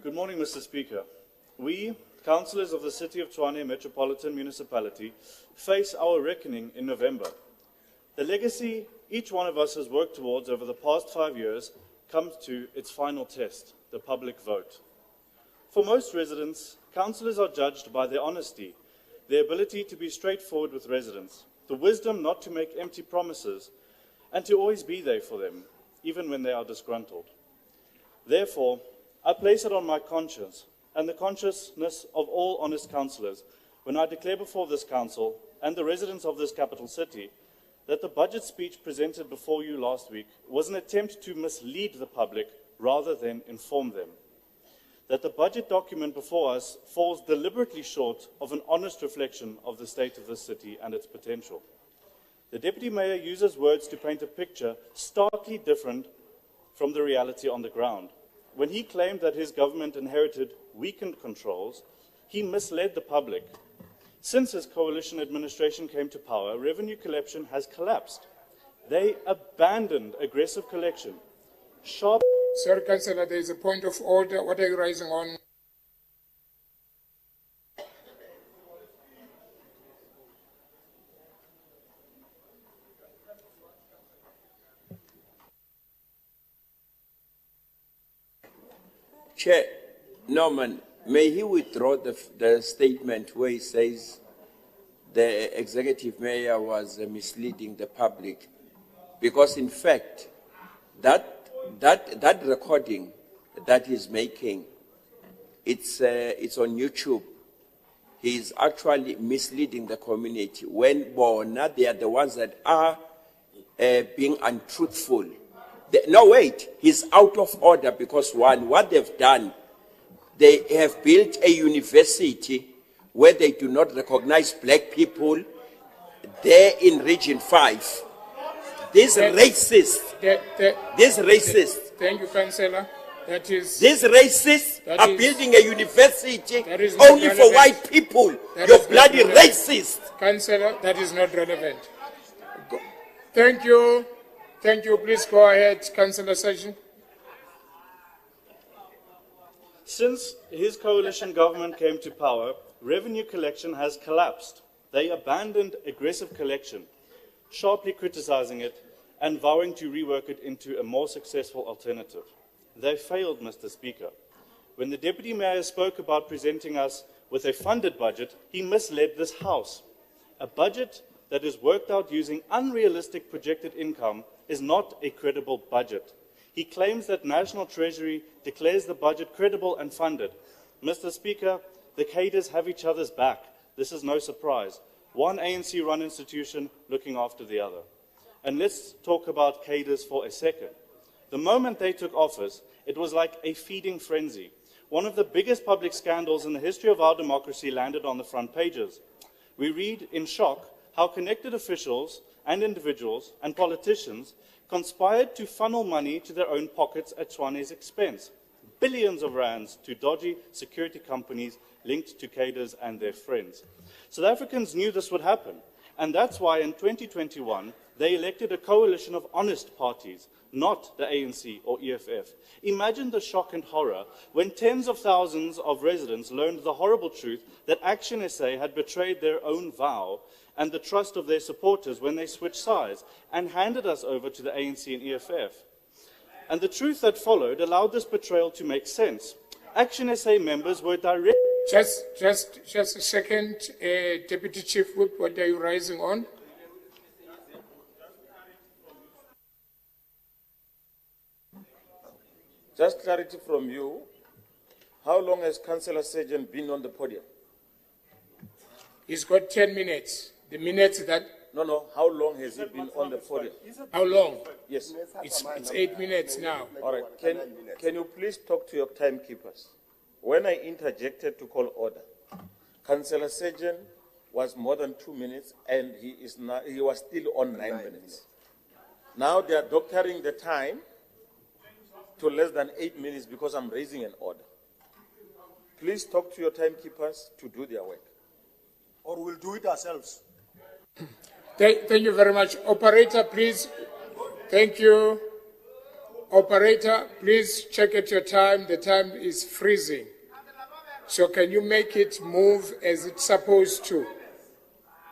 Good morning, Mr. Speaker. We, councillors of the City of Tshwane Metropolitan Municipality, face our reckoning in November. The legacy each one of us has worked towards over the past 5 years comes to its final test, the public vote. For most residents, councillors are judged by their honesty, their ability to be straightforward with residents, the wisdom not to make empty promises, and to always be there for them, even when they are disgruntled. Therefore, I place it on my conscience and the consciousness of all honest councillors when I declare before this council and the residents of this capital city that the budget speech presented before you last week was an attempt to mislead the public rather than inform them. That the budget document before us falls deliberately short of an honest reflection of the state of the city and its potential. The Deputy Mayor uses words to paint a picture starkly different from the reality on the ground. When he claimed that his government inherited weakened controls, he misled the public. Since his coalition administration came to power, revenue collection has collapsed. They abandoned aggressive collection. Sir, Councillor, there is a point of order. What are you raising on? Chair, Norman, may he withdraw the statement where he says the executive mayor was misleading the public, because in fact, that recording that he's making, it's on YouTube. He's actually misleading the community when Bona, they are the ones that are being untruthful. No, wait, he's out of order because one, what they've done, they have built a university where they do not recognize black people there in Region 5. These racists, Thank you, Councillor. These racists are building a university only for white people. You're bloody racist. Councillor, that is not relevant. Thank you. Thank you. Please go ahead, Councillor Session. Since his coalition government came to power, revenue collection has collapsed. They abandoned aggressive collection, sharply criticizing it and vowing to rework it into a more successful alternative. They failed, Mr. Speaker. When the Deputy Mayor spoke about presenting us with a funded budget, he misled this House. A budget that is worked out using unrealistic projected income is not a credible budget. He claims that National Treasury declares the budget credible and funded. Mr. Speaker, the cadres have each other's back. This is no surprise. One ANC-run institution looking after the other. And let's talk about cadres for a second. The moment they took office, it was like a feeding frenzy. One of the biggest public scandals in the history of our democracy landed on the front pages. We read in shock how connected officials and individuals and politicians conspired to funnel money to their own pockets at Tshwane's expense. Billions of rands to dodgy security companies linked to cadres and their friends. South Africans knew this would happen, and that's why in 2021 they elected a coalition of honest parties, not the ANC or EFF. Imagine the shock and horror when tens of thousands of residents learned the horrible truth that Action SA had betrayed their own vow and the trust of their supporters when they switched sides and handed us over to the ANC and EFF. And the truth that followed allowed this betrayal to make sense. Action SA members were direct. Just a second, Deputy Chief Whip, what are you raising on? Just clarity from you. How long has Councillor Sergeant been on the podium? He's got 10 minutes. The minutes that... No. How long has he been on the podium? How long? Yes. It's 8 minutes now. All right. Can you please talk to your timekeepers? When I interjected to call order, Councillor Sergeant was more than 2 minutes and he was still on 9 minutes. Now they are doctoring the time to less than 8 minutes because I'm raising an order. Please talk to your timekeepers to do their work. Or we'll do it ourselves. Thank you very much. Operator, please. Thank you. Operator, please check at your time. The time is freezing. So can you make it move as it's supposed to?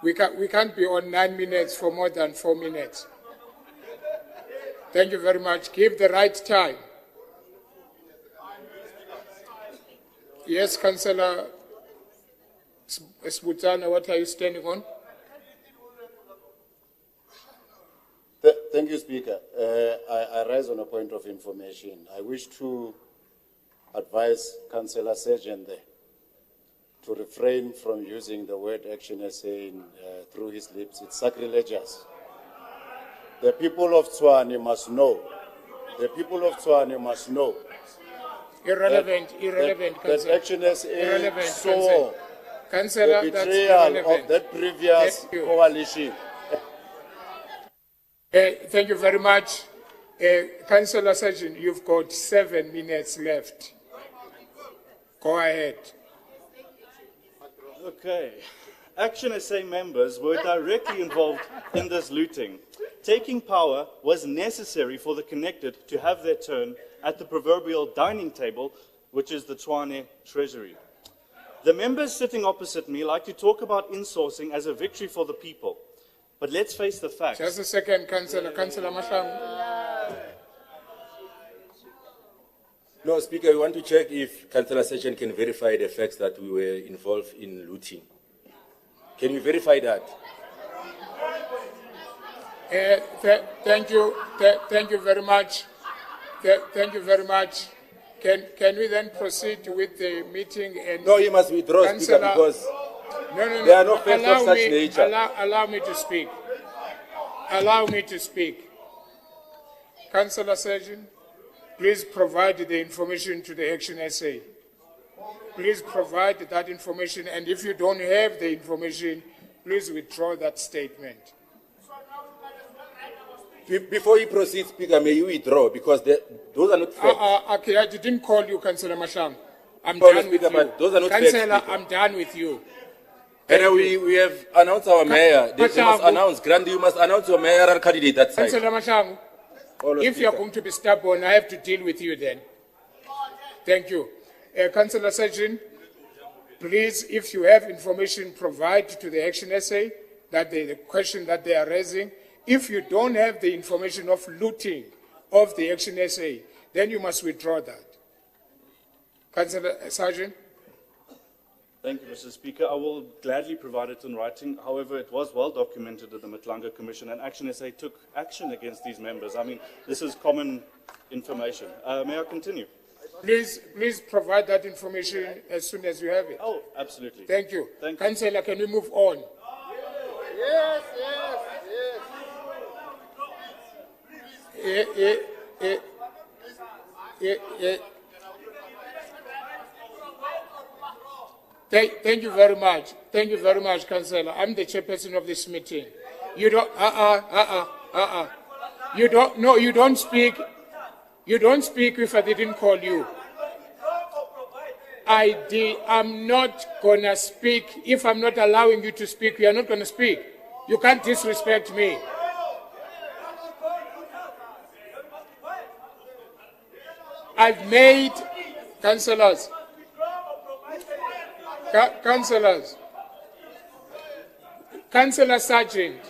We can't be on 9 minutes for more than 4 minutes. Thank you very much. Give the right time. Yes, Councillor Sbutana, what are you standing on? Thank you, Speaker. I rise on a point of information. I wish to advise Councillor Sergeant there to refrain from using the word action essay through his lips. It's sacrilegious. The people of Tshwane must know. The people of Tshwane must know. Irrelevant, That Councillor. action essay Irrelevant, saw Councillor, the that's betrayal irrelevant. of that previous Thank you. coalition. Thank you very much. Councillor Sergeant, you've got 7 minutes left. Go ahead. Okay. Action SA members were directly involved in this looting. Taking power was necessary for the connected to have their turn at the proverbial dining table, which is the Tshwane Treasury. The members sitting opposite me like to talk about insourcing as a victory for the people. But let's face the facts. Just a second, Councillor. Councillor Mahlangu. No, Speaker, we want to check if Councillor Sergeant can verify the facts that we were involved in looting. Can you verify that? Thank you. Thank you very much. Thank you very much. Can we then proceed with the meeting? And No, you must withdraw, Speaker, Councillor- because No. there are no facts of such nature. Allow me to speak. Allow me to speak. Councillor Sergeant, please provide the information to the Action SA. Please provide that information, and if you don't have the information, please withdraw that statement. Before you proceed, Speaker, may you withdraw, because those are not facts. Okay, I didn't call you, Councillor Mahlangu. I'm Sorry, done with Speaker, you. but those are not facts, Councillor, Speaker. I'm done with you. And we have announced our mayor. They must Mahlangu. announce. Grandi, you must announce your mayoral candidate that side. Councillor Mahlangu, Follow, if you're Speaker. going to be stubborn, I have to deal with you then. Thank you. Councillor Sergeant, please, if you have information, provide to the Action SA that the question that they are raising. If you don't have the information of looting of the Action SA, then you must withdraw that. Councillor Sergeant? Thank you, Mr. Speaker. I will gladly provide it in writing. However, it was well documented at the Matlanga Commission, and Action SA took action against these members. I mean, this is common information. May I continue? Please provide that information as soon as you have it. Oh, absolutely. Thank you. Thank you. Councillor, can we move on? Yes. Thank you very much. Thank you very much, Councillor. I'm the chairperson of this meeting. You don't, You don't, no, you don't speak. You don't speak if I didn't call you. I'm not gonna speak. If I'm not allowing you to speak, you are not gonna speak. You can't disrespect me. I've made councillors. Councillors. Councillor Sergeant.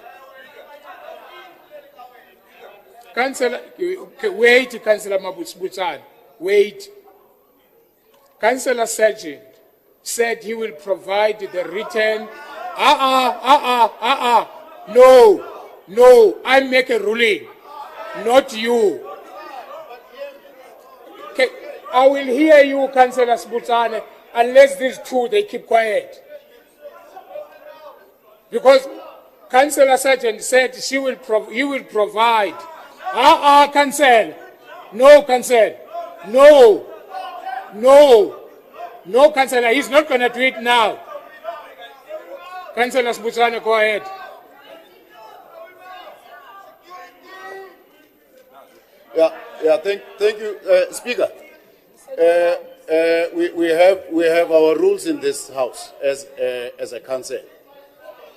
Councillor, wait, Councillor Mabutsbutan. Wait. Councillor Sergeant said he will provide the written. No, I make a ruling, not you. Okay, I will hear you, Councillor Sbutane, unless these two, they keep quiet. Because Councillor Sergeant said he will provide. Council. No, Council. No, Councillor, he's not going to do it now. Councillor Sbutane, go ahead. Thank you, Speaker. We have our rules in this house as a council.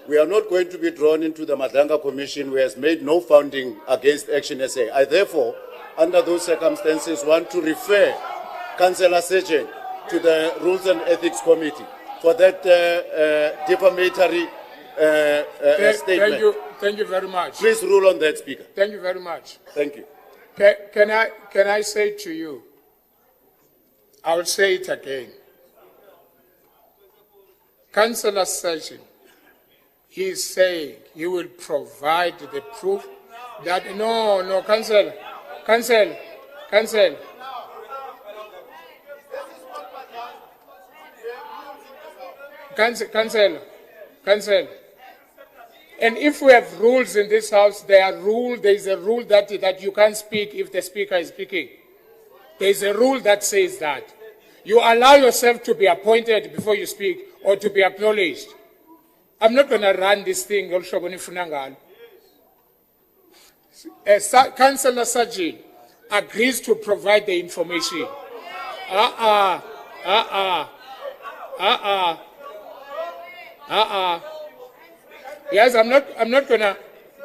We are not going to be drawn into the Madanga Commission, who has made no finding against Action SA. I therefore, under those circumstances, want to refer Councillor Sejen to the Rules and Ethics Committee for that defamatory statement. Thank you very much. Please rule on that, Speaker. Thank you very much. Thank you. Can I say to you, I will say it again. Councillor Sejen, he is saying he will provide the proof that, no, Councillor, and if we have rules in this house, there is a rule that you can't speak if the speaker is speaking. There is a rule that says that. You allow yourself to be appointed before you speak or to be acknowledged. I'm not going to run this thing. Councillor Sejen agrees to provide the information. Yes, I'm not gonna.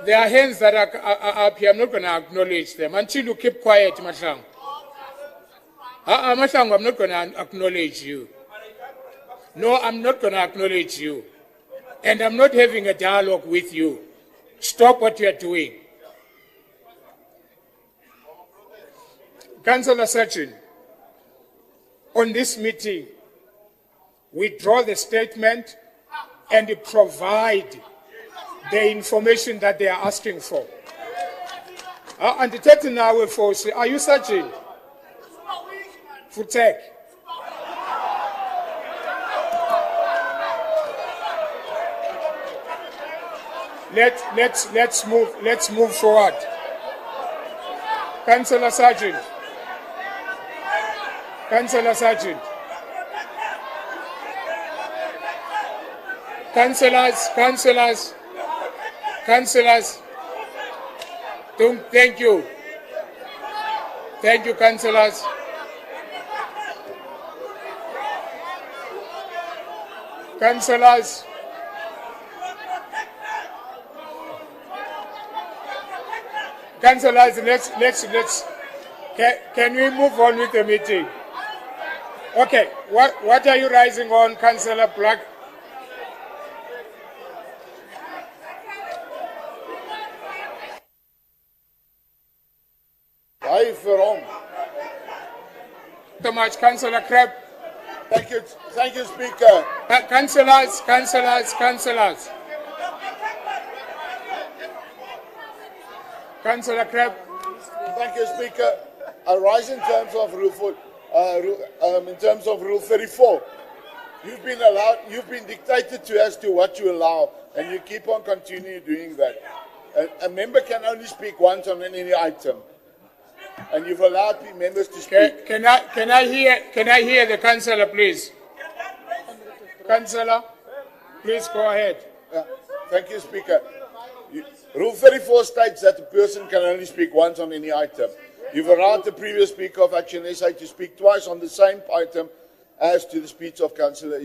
There are hands that are up here. I'm not gonna acknowledge them until you keep quiet, Mashang. Mashang, I'm not gonna acknowledge you. No, I'm not gonna acknowledge you, and I'm not having a dialogue with you. Stop what you are doing, Councillor Sejen. On this meeting, withdraw the statement and provide the information that they are asking for. And the third now force, are you searching? Futek. Let's move forward. Councillor Sejen. Councillor Sejen. Councillors, thank you. Thank you, councillors. Councillors, let's, can we move on with the meeting? Okay, what are you rising on, Councillor Black? So much, Councillor Crab. Thank you, Speaker. Councillors. Councillor Crab. Thank you, Speaker. I rise in terms of Rule 34. You've been dictated to as to what you allow, and you keep on continuing doing that. A member can only speak once on any item, and you've allowed members to speak. Can I hear the councillor, please? Councillor, please go ahead. Thank you, Speaker. Rule 34 states that a person can only speak once on any item. You've allowed the previous Speaker of Action SA to speak twice on the same item as to the speech of Councillor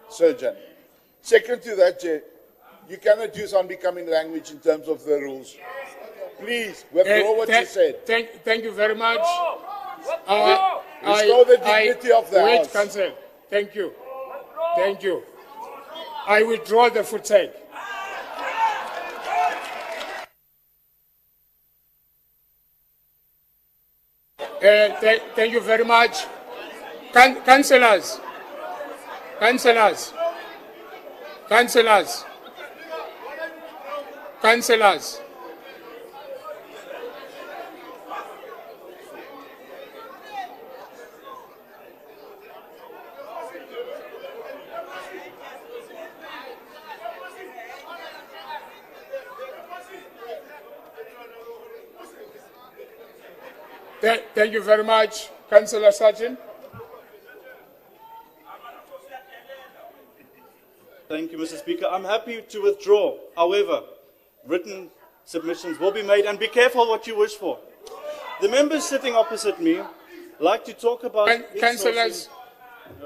Sejen. Second to that, Chair, you cannot use unbecoming language in terms of the rules. Please, withdraw what you said. Thank you very much. Restore the dignity of the House. Wait, Councillor. Thank you. I withdraw the footage. Thank you very much. Councillors. Thank you very much, Councillor Sejen. Thank you, Mr. Speaker. I'm happy to withdraw. However, written submissions will be made, and be careful what you wish for. The members sitting opposite me like to talk about... Councillors,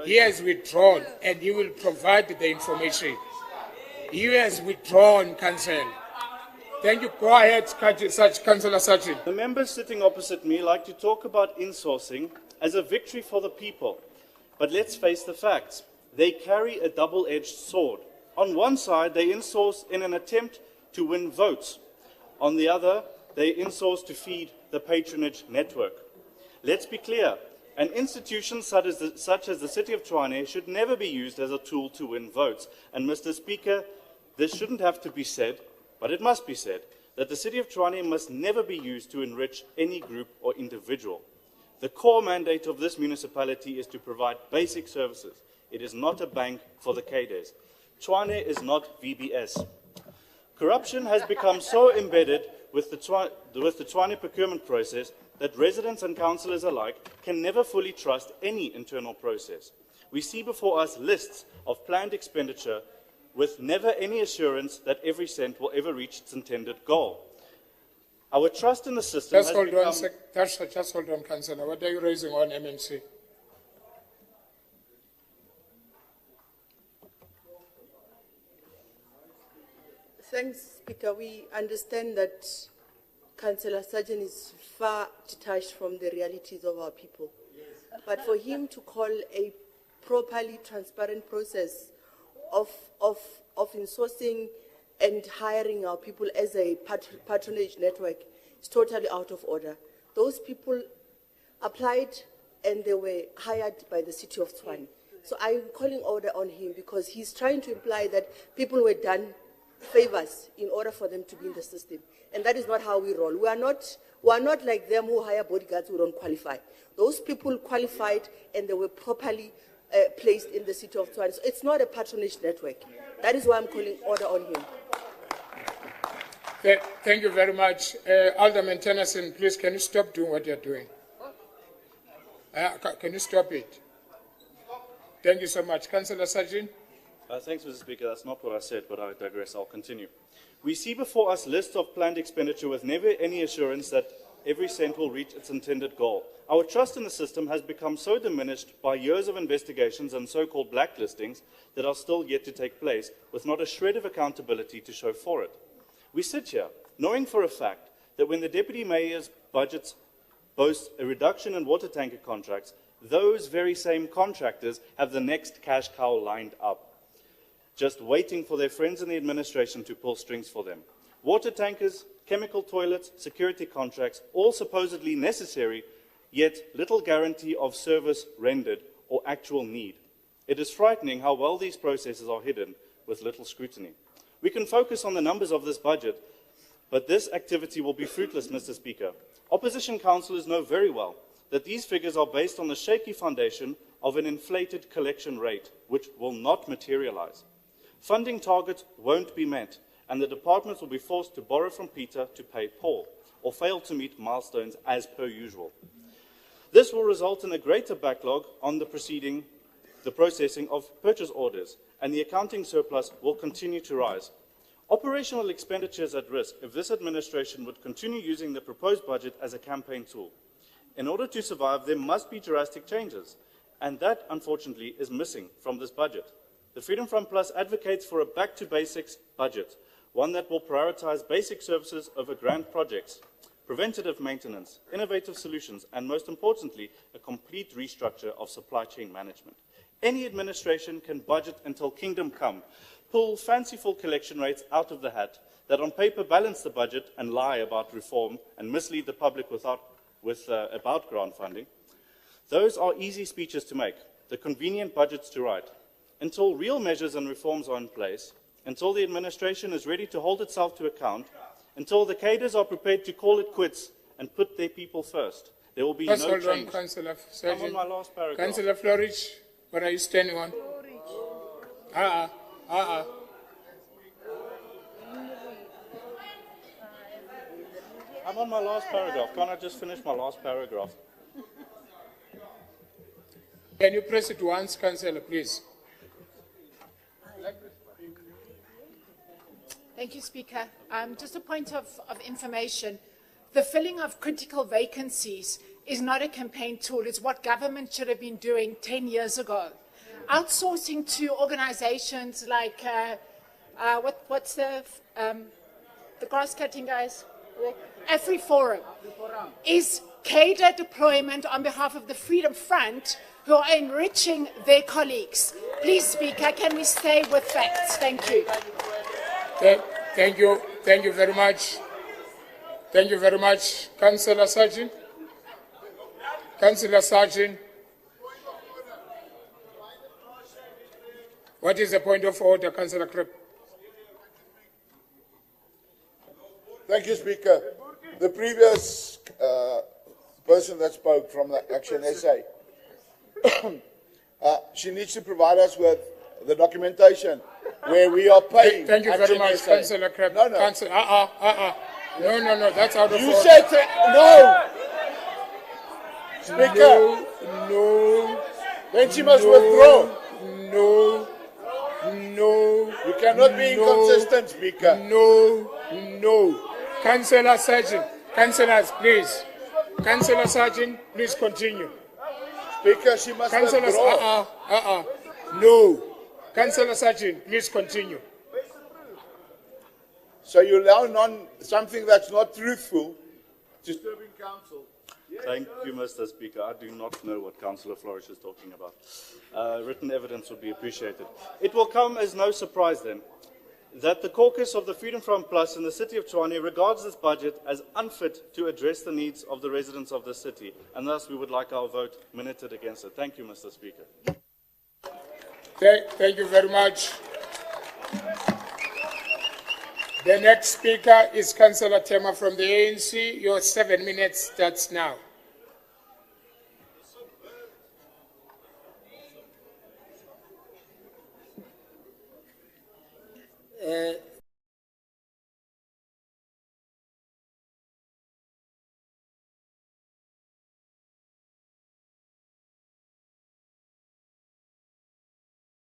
he has withdrawn and he will provide the information. He has withdrawn, Councillor. Thank you. Go ahead, Councillor Sachin. The members sitting opposite me like to talk about insourcing as a victory for the people. But let's face the facts. They carry a double-edged sword. On one side, they insource in an attempt to win votes. On the other, they insource to feed the patronage network. Let's be clear. An institution such as the City of Tshwane should never be used as a tool to win votes. And Mr. Speaker, this shouldn't have to be said, but it must be said, that the City of Tshwane must never be used to enrich any group or individual. The core mandate of this municipality is to provide basic services. It is not a bank for the KDES. Tshwane is not VBS. Corruption has become so embedded with the Tshwane procurement process that residents and councillors alike can never fully trust any internal process. We see before us lists of planned expenditure with never any assurance that every cent will ever reach its intended goal. Our trust in the system Just hold on, Councillor. What are you raising on MMC? Thanks, Speaker. We understand that Councillor Sargent is far detached from the realities of our people. Yes. But for him to call a properly transparent process of insourcing and hiring our people as a patronage network is totally out of order. Those people applied and they were hired by the City of Tshwane. So I'm calling order on him because he's trying to imply that people were done favors in order for them to be in the system. And that is not how we roll. We are not like them who hire bodyguards who don't qualify. Those people qualified and they were properly placed in the City of Tshwane. So it's not a patronage network. That is why I'm calling order on him. Thank you very much. Alderman Tennyson, please, can you stop doing what you're doing? Can you stop it? Thank you so much. Councillor Sajin. Thanks, Mr. Speaker. That's not what I said, but I digress. I'll continue. We see before us lists of planned expenditure with never any assurance that every cent will reach its intended goal. Our trust in the system has become so diminished by years of investigations and so-called blacklistings that are still yet to take place, with not a shred of accountability to show for it. We sit here, knowing for a fact that when the Deputy Mayor's budgets boast a reduction in water tanker contracts, those very same contractors have the next cash cow lined up, just waiting for their friends in the administration to pull strings for them. Water tankers, chemical toilets, security contracts, all supposedly necessary, yet little guarantee of service rendered or actual need. It is frightening how well these processes are hidden with little scrutiny. We can focus on the numbers of this budget, but this activity will be fruitless, Mr. Speaker. Opposition councillors know very well that these figures are based on the shaky foundation of an inflated collection rate, which will not materialize. Funding targets won't be met, and the departments will be forced to borrow from Peter to pay Paul, or fail to meet milestones as per usual. This will result in a greater backlog on the processing of purchase orders, and the accounting surplus will continue to rise. Operational expenditure is at risk if this administration would continue using the proposed budget as a campaign tool. In order to survive, there must be drastic changes, and that, unfortunately, is missing from this budget. The Freedom Front Plus advocates for a back-to-basics budget, one that will prioritize basic services over grand projects, preventative maintenance, innovative solutions, and most importantly, a complete restructure of supply chain management. Any administration can budget until kingdom come, pull fanciful collection rates out of the hat that on paper balance the budget and lie about reform and mislead the public about grant funding. Those are easy speeches to make, the convenient budgets to write. Until real measures and reforms are in place, until the administration is ready to hold itself to account, until the cadres are prepared to call it quits and put their people first, there will be no change. I'm on my last paragraph. Councillor Florich, what are you standing on? I'm on my last paragraph. Can't I just finish my last paragraph? Can you press it once, Councillor, please? Thank you, Speaker. Just a point of information. The filling of critical vacancies is not a campaign tool. It's what government should have been doing 10 years ago. Outsourcing to organizations like what's the grass cutting guys? AfriForum is cadre deployment on behalf of the Freedom Front, who are enriching their colleagues. Please, Speaker, can we stay with facts? Thank you. Thank you. Thank you very much. Thank you very much, Councillor Sergeant. Councillor Sergeant. What is the point of order, Councillor Kripp? Thank you, Speaker. The previous person that spoke from the Action SA, she needs to provide us with the documentation where we are paying. Thank you very Action much, SA. Councillor Kripp. No, no. No, that's out of You order. said no. Speaker. No. Then she must withdraw. No. You cannot be inconsistent, Speaker. No. Councillor Sergeant. Councillors, please. Councillor Sergeant, please continue. Speaker, she must Councillors, withdraw. No. Councillor Sergeant, please continue. So you allow something that's not truthful, disturbing council. Thank you, Mr. Speaker. I do not know what Councillor Flourish is talking about. Written evidence would be appreciated. It will come as no surprise then that the caucus of the Freedom Front Plus in the city of Tshwane regards this budget as unfit to address the needs of the residents of the city, and thus we would like our vote minuted against it. Thank you, Mr. Speaker. Thank you very much. The next speaker is Councillor Tema from the ANC. Your 7 minutes starts now.